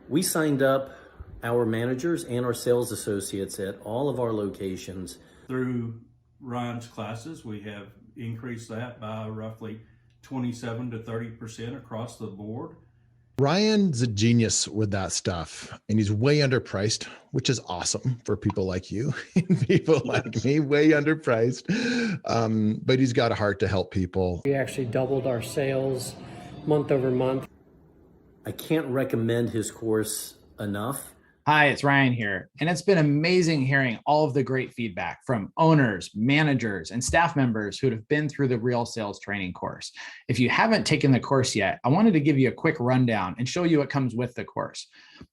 We signed up our managers and our sales associates at all of our locations. Through Ryan's classes, we have increased that by roughly 27 to 30% across the board. Ryan's a genius with that stuff, and he's way underpriced, which is awesome for people like you and people like me, way underpriced. But he's got a heart to help people. We actually doubled our sales month over month. I can't recommend his course enough. Hi, it's Ryan here, and it's been amazing hearing all of the great feedback from owners, managers, and staff members who have been through the Real Sales Training course. If you haven't taken the course yet, I wanted to give you a quick rundown and show you what comes with the course.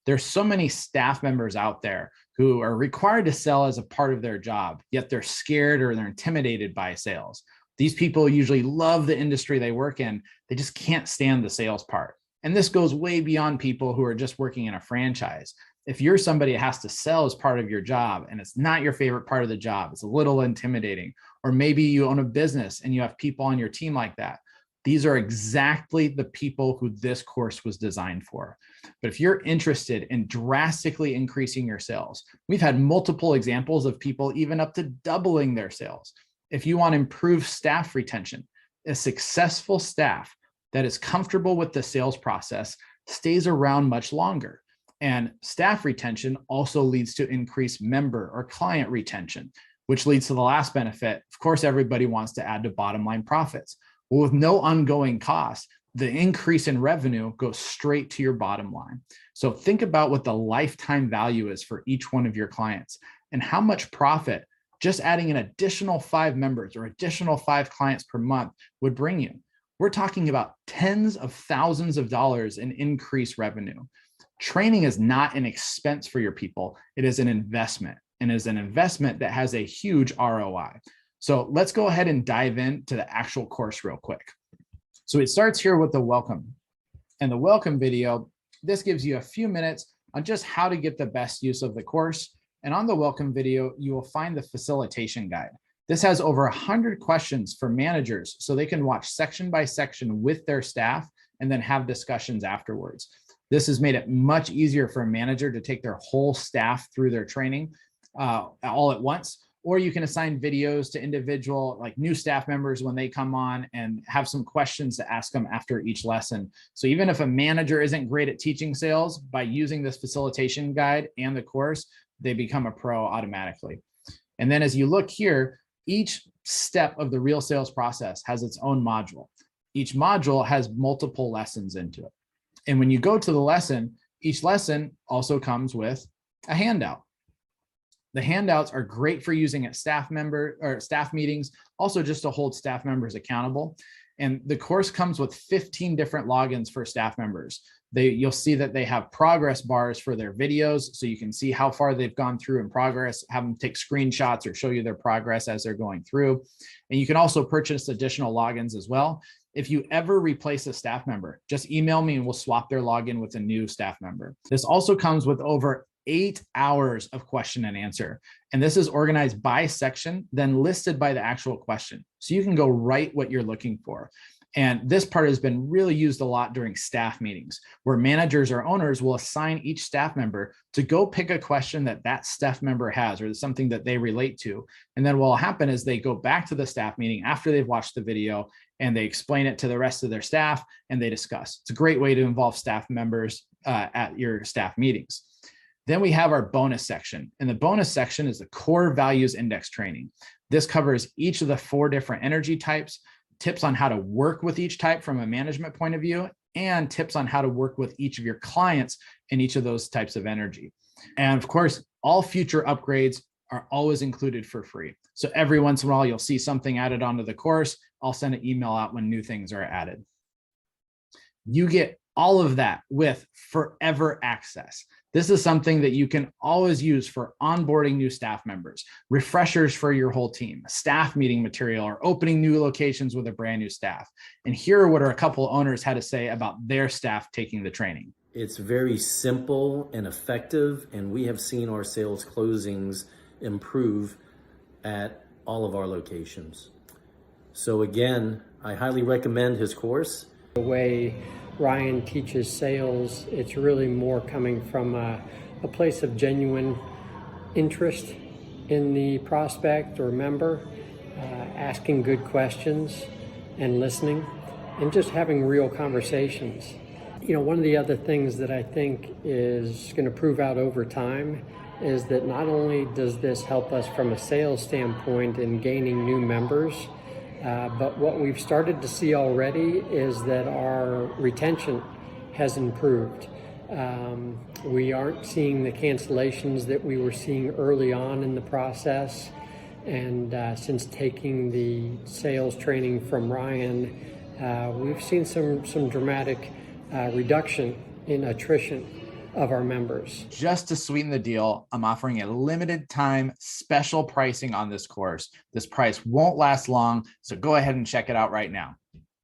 There's so many staff members out there who are required to sell as a part of their job, yet they're scared or they're intimidated by sales. These people usually love the industry they work in. They just can't stand the sales part. And this goes way beyond people who are just working in a franchise. If you're somebody that has to sell as part of your job and it's not your favorite part of the job, it's a little intimidating, or maybe you own a business and you have people on your team like that, these are exactly the people who this course was designed for. But if you're interested in drastically increasing your sales, we've had multiple examples of people even up to doubling their sales. If you want to improve staff retention, a successful staff that is comfortable with the sales process stays around much longer. And staff retention also leads to increased member or client retention, which leads to the last benefit. Of course, everybody wants to add to bottom line profits. Well, with no ongoing cost, the increase in revenue goes straight to your bottom line. So think about what the lifetime value is for each one of your clients and how much profit just adding an additional 5 members or additional 5 clients per month would bring you. We're talking about tens of thousands of dollars in increased revenue. Training is not an expense for your people. It is an investment, and it is an investment that has a huge ROI. So let's go ahead and dive into the actual course real quick. So it starts here with the welcome. And the welcome video, this gives you a few minutes on just how to get the best use of the course. And on the welcome video, you will find the facilitation guide. This has over 100 questions for managers so they can watch section by section with their staff and then have discussions afterwards. This has made it much easier for a manager to take their whole staff through their training all at once, or you can assign videos to individual like new staff members when they come on and have some questions to ask them after each lesson. So even if a manager isn't great at teaching sales, by using this facilitation guide and the course, they become a pro automatically. And then as you look here, each step of the real sales process has its own module. Each module has multiple lessons into it. And when you go to the lesson, each lesson also comes with a handout. The handouts are great for using at staff meetings, also just to hold staff members accountable. And the course comes with 15 different logins for staff members. You'll see that they have progress bars for their videos, so you can see how far they've gone through in progress, have them take screenshots or show you their progress as they're going through. And you can also purchase additional logins as well. If you ever replace a staff member, just email me and we'll swap their login with a new staff member. This also comes with over 8 hours of question and answer. And this is organized by section, then listed by the actual question. So you can go write what you're looking for. And this part has been really used a lot during staff meetings, where managers or owners will assign each staff member to go pick a question that that staff member has or something that they relate to. And then what will happen is they go back to the staff meeting after they've watched the video and they explain it to the rest of their staff and they discuss. It's a great way to involve staff members at your staff meetings. Then we have our bonus section, and the bonus section is the core values index training. This covers each of the 4 different energy types, tips on how to work with each type from a management point of view, and tips on how to work with each of your clients in each of those types of energy. And of course, all future upgrades are always included for free. So every once in a while, you'll see something added onto the course. I'll send an email out when new things are added. You get all of that with forever access. This is something that you can always use for onboarding new staff members, refreshers for your whole team, staff meeting material, or opening new locations with a brand new staff. And here are what a couple owners had to say about their staff taking the training. It's very simple and effective, and we have seen our sales closings improve at all of our locations. So again, I highly recommend his course. The way Ryan teaches sales, it's really more coming from a place of genuine interest in the prospect or member, asking good questions and listening, and just having real conversations. One of the other things that I think is going to prove out over time is that not only does this help us from a sales standpoint in gaining new members, but what we've started to see already is that our retention has improved. We aren't seeing the cancellations that we were seeing early on in the process. And since taking the sales training from Ryan, we've seen some dramatic reduction in attrition of our members. Just to sweeten the deal, I'm offering a limited time special pricing on this course. This price won't last long, so go ahead and check it out right now.